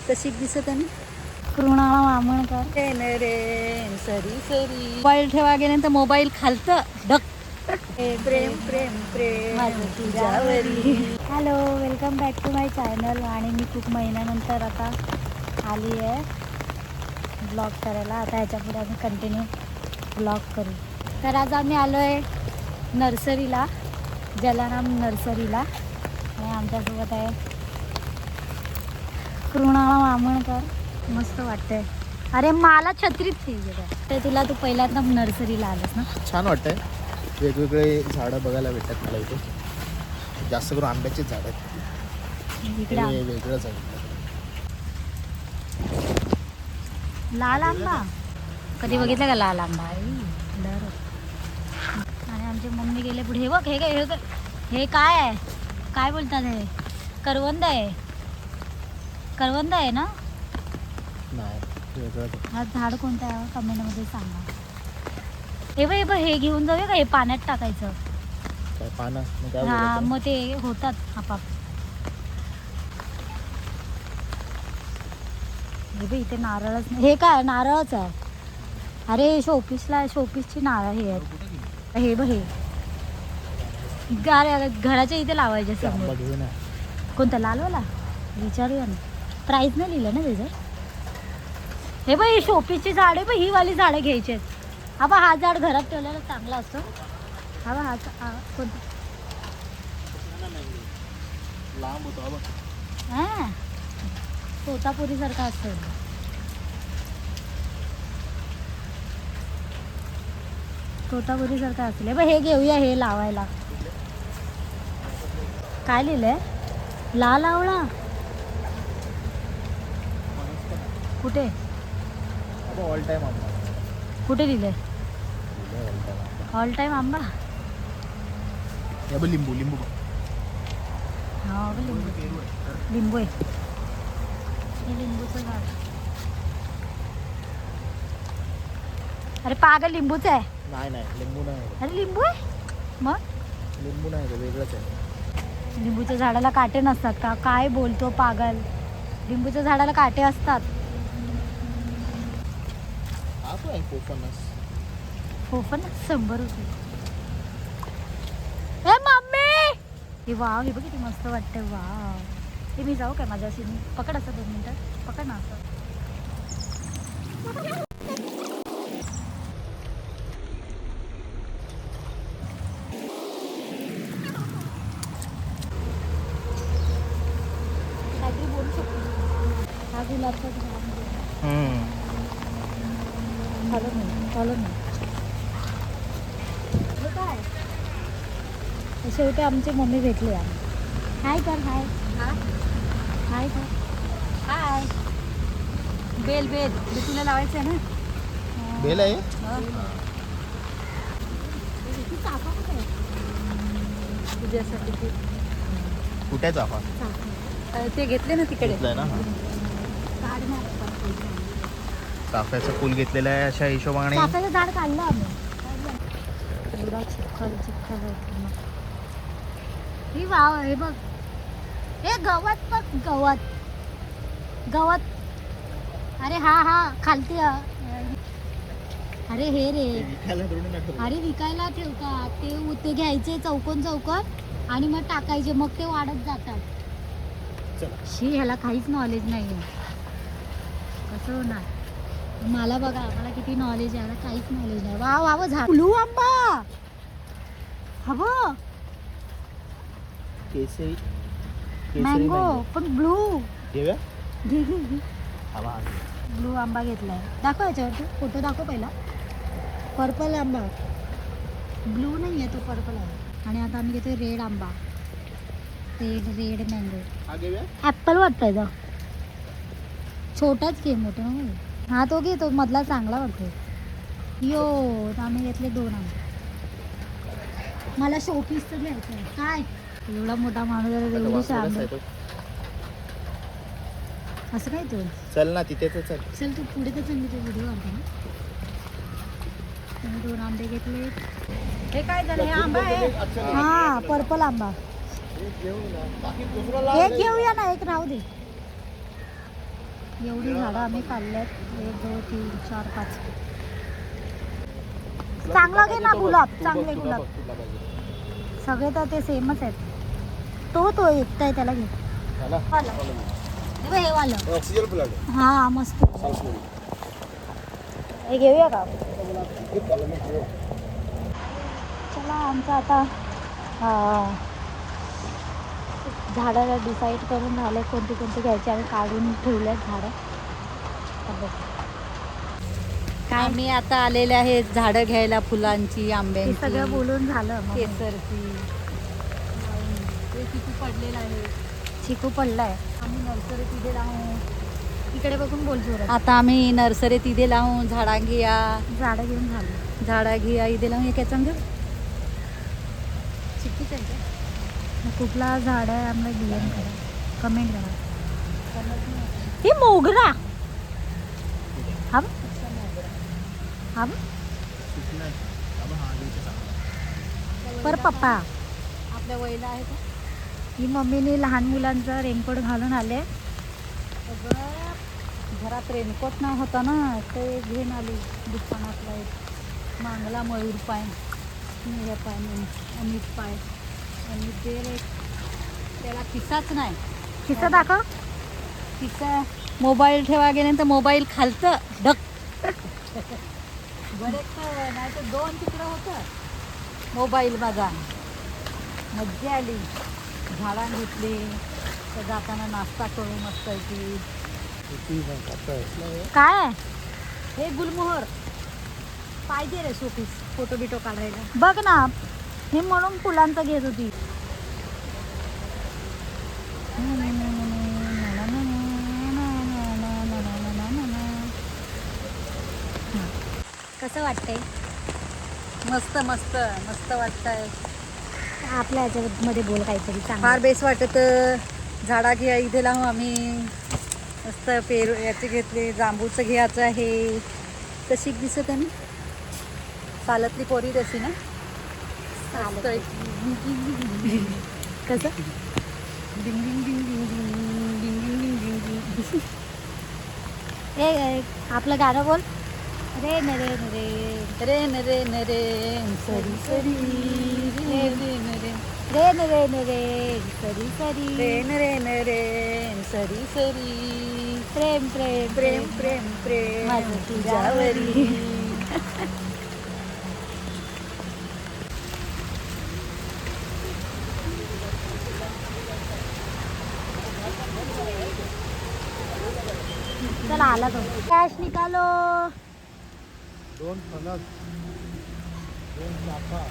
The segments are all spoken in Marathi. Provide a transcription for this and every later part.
कशी दिसत आहे ना कृणाला मामणकर रे सरी सरी मोबाईल ठेवा गेल्यानंतर मोबाईल खालतं ढक प्रेम प्रेम प्रेम माझं तुझ्यावरी. Hello, welcome back to my channel. आणि मी खूप महिन्यानंतर आता आली आहे ब्लॉग करायला. आता ह्याच्यापुढे आम्ही कंटिन्यू ब्लॉग करू. तर आज आम्ही आलो आहे नर्सरीला, जलाराम नर्सरीला. आणि आमच्यासोबत आहे कृणाला मामणकर. मस्त वाटतंय. अरे मला छत्रीत ते तुला, तू पहिल्यांदा नर्सरीला आलास ना. छान वाटतंय. वेगवेगळे झाडं बघायला भेटतात मला इथे. जास्त करून आंब्याचीच झाड आहेत. इकडे वेगळंच आहे. लाल आंबा कधी बघितलं का? लाल आंबा डर. आणि आमची मम्मी गेले पुढे. हे बघ, हे काय, हे काय आहे? काय बोलतात हे? करवंद आहे. करवंद आहे ना? नाही, हा झाड कोणतं आहे कमेंटमध्ये सांगा. हे बघ, हे बघ, हे घेऊन जाऊया का? हे पाण्यात टाकायचं. काय पानं? हा, मग ते होतात आपाप. हे बघ, इथे नारळच नाही. हे काय? नारळच आहे. अरे शोपीसला, शोपीसची नारळ हे आहेत. हे बघ, हे घराच्या इथे लावायचे समोर. कोणता लालवाला? विचारूया ना. प्राईस नाही लिहिलं ना त्याचं. हे बघ, ही शोपीसची झाडे बघ, ही वाली झाडं घ्यायची आहेत. हा बा, हा झाड घरात ठेवलेला चांगला असतो. हा बा, हा कोणता लांब होतो. हा, तोतापुरीसारखा असतो. तोतापुरीसारखा असेल. बघ, हे घेऊया, हे लावायला. काय लिहिलंय? लाल आवळा कुठे? ऑल टाइम आंबा. कुठे लिहिलंय? ऑल टाइम आंबा. लिंबू. लिंबू हा, लिंबू. लिंबू आहे. हे लिंबूचं झाड. अरे पागल, लिंबूच आहे. नाही, लिंबू नाही. अरे लिंबू आहे. मग लिंबू नाही, वेगळंच आहे. लिंबूच्या झाडाला काटे नसतात का? काय बोलतो पागल? लिंबूच्या झाडाला काटे असतात. पोपनस 100 रुपये. ए मम्मी, हे वाव, हे बघ किती मस्त वाटतं. वाव, हे मी जाऊ काय माझ्याशी? पकड असं 2 मिनिटं, पकड ना असं. काहीतरी बोलू शकतो. हा गुलाबचा झाड चालू नाही. काय शेवटी आमची मम्मी भेटली. हाय कर. हाय हाय कर. हाय. बेल तुला लावायचं आहे ना? बेल आहे. चाफा कुठे आहे तुझ्यासाठी? कुठे चाफा? ते घेतले ना तिकडे. ना. चाफ्याचं फुल घेतलेलं आहे अशा हिशोबाने. चाफ्याचं झाड काढलं आम्ही. एवढा चिखल ही वाव. हे बघ, हे गवत बघ, गवत. अरे हा खालती. अरे हे रे, अरे विकायला ठेवतात ते घ्यायचे चौकोन आणि मग टाकायचे, मग ते वाढत जातात. ह्याला काहीच नॉलेज नाही आहे. कसं होणार? मला बघा, मला किती नॉलेज आहे. काहीच नॉलेज नाही. वाव झाड. ब्लू आंबा हवं. केसरी मँगो पण ब्लू. घेऊया. घे. ब्लू आंबा घेतलाय. दाखव याच्यावरती फोटो दाखव पहिला. पर्पल आंबा, ब्लू नाही आहे तो, पर्पल आहे. आणि आता आम्ही घेतोय रेड आंबा. Red mango. ॲप्पल वाटतंय तो. छोटाच घे, मोठा नको. हा तो घे, तो मधला चांगला वाटतोय. आम्ही घेतले 2 आंबे. मला शोपीसचं घ्यायचं आहे. काय एवढा मोठा माणूस एवढी आंबे असं काय? तू चल ना तिथे तर चल, तू पुढे तर चल. मी तो व्हिडिओ आणते ना. तुम्ही 2 आंबे घेतले. हे काय झालं? हे आंबा आहे. हा, पर्पल आंबा. एक घेऊया ना, एक राहू दे. एवढी झाडं आम्ही काढल्यात. 1 2 3 4 5. चांगलं घे ना गुलाब, चांगले गुलाब. सगळे तर ते सेमच आहेत. तो एकटा आहे, त्याला घे. हे वालं ऑक्सिजन प्लांट हा मस्त. हे घेऊया का? चला आमचं आता झाडं डिसाईड करून झाले कोणती कोणती घ्यायची. आम्ही काढून ठेवल्यात झाडं. काय मी आता आलेले आहेत झाडं घ्यायला, फुलांची, आंब्यांची. सगळं बोलून झालं. केसरची चिकू पडलेला आहे. चिकू पडलाय. आम्ही नर्सरी तिथे लावू. इकडे बघून बोल जोरात. आता आम्ही नर्सरी तिथे लावू. झाडा घ्या, झाडं घेऊन झालं. झाडा घ्या इथे लावून. हे काय चांगलं चिकूच आहे का? कुठला झाड आहे आम्हाला DM करा, कमेंट करा. हे मोगरा हा हा पर पप्पा आपल्या वयला आहे का? ही मम्मीने लहान मुलांचा रेनकोट घालून आले. घरात रेनकोट नाही होता ना, ते घेऊन आली दुकानातला. एक मांगला मयूर पाय, निळ्या पाय, अमित पाय. आणि ते त्याला खिसाच नाही. खिसा दाखव. खिसा मोबाईल ठेवा गेल्यानंतर मोबाईल खालतं ढक. बरेच नाही तर 2 तुकडं होतं मोबाईल माझा. मज्जा आली. झाडां घेतली तर जाताना नाश्ता करू मस्त. काय हे गुलमोहर पाहिजे रे शोपीस, फोटो बिटो काढायला. बघ ना, हे म्हणून फुलांचं घेत होती. कसं वाटतंय? मस्त मस्त मस्त वाटतंय. आपल्या ह्याच्यामध्ये बोल काहीतरी चांगलं. फार बेस वाटत. झाडा घ्या इथे लावू आम्ही. मस्त पेरू याचे घेतले. जांबूचं घ्यायचं आहे. कशी दिसत आहे ना सालातली पोरी तशी ना. कसं ए आपलं गाणं बोल. रे नरे नरे रे नरे नरे सरी सरी रे नरे रे नरे नरे सरी सरी रे नरे नरे सरी सरी प्रेम प्रेम प्रेम प्रेम प्रेम माझं तुझ्यावरी. चला आला तो. कॅश निकालो. 2 फणस, 2 चाफा.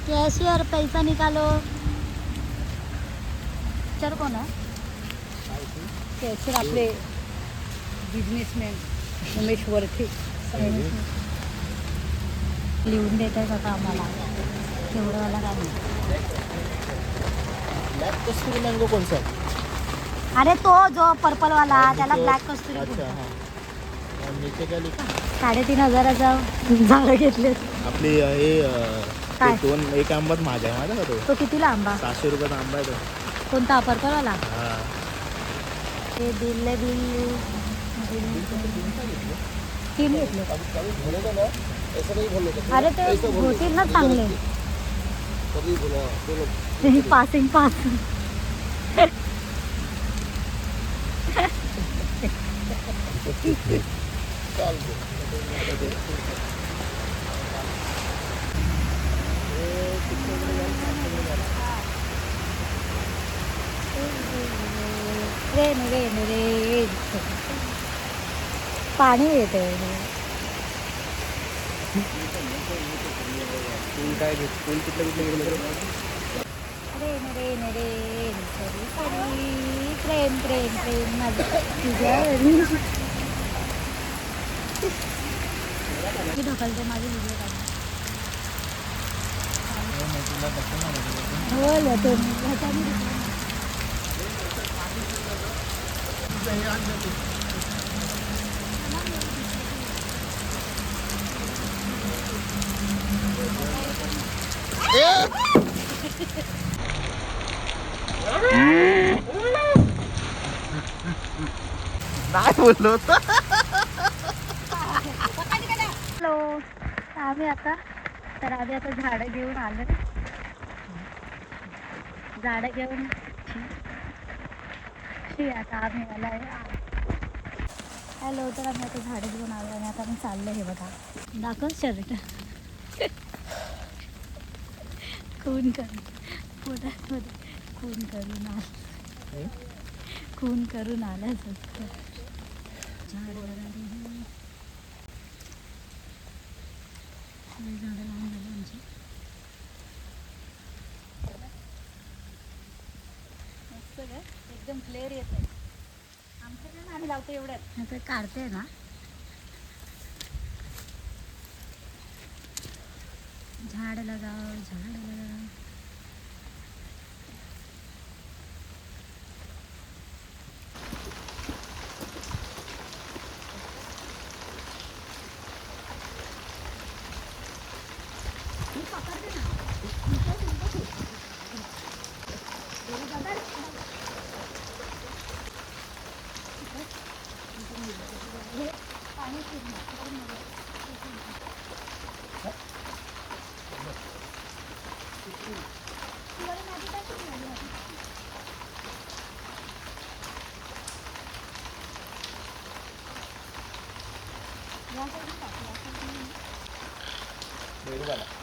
कैशियर पैसा निकालो. चल कोण आहे कैशियर? आपले बिझनेसमॅन उमेश वरठे लिहून देत आहेत आता आम्हाला. तेवढं वाला काय नाही. ब्लॅक कस्तुरी मँगो कोणचा आहे? अरे तो जो पर्पल वाला त्याला ब्लॅक कस्तुरी. अच्छा हां. नीचे काय लिखा? 3,500 झाडं घेतलेत. आपली हे काय? 1 आंबाच माझा आहे माझा का तो कितीला आंबा? 600 रुपयाचा आंबा आहे तो. कोणता पर्पल वाला? हां. ते बिल 3 घेतले. अरे ते होतील ना चांगले. Passing pass. रे पाणी येते. काय फुल कुठलं रे सरी सरी प्रेम प्रेम प्रेम माझं तुझ्यावरी. ढकलते माझे व्हिडिओ काढून. हो नाही बोललो होतो. हॅलो, आम्ही आता झाडं घेऊन आलो. झाडं घेऊन आता आम्ही आलाय. हॅलो, तर आम्ही आता झाडं घेऊन आलो आणि आता आम्ही चाललो. हे बघा, दाखव शर्ट खून करून पोटामध्ये खून करून आला फक्त. झाड बघा रे, झाडं लावून झाली आमची. मस्त काय एकदम क्लिअर येत आहे. आमच्याकडे आम्ही लावतो एवढ्यात. आता काढते ना, झाड लगाओ झाड लगाओ. बेडू झाला.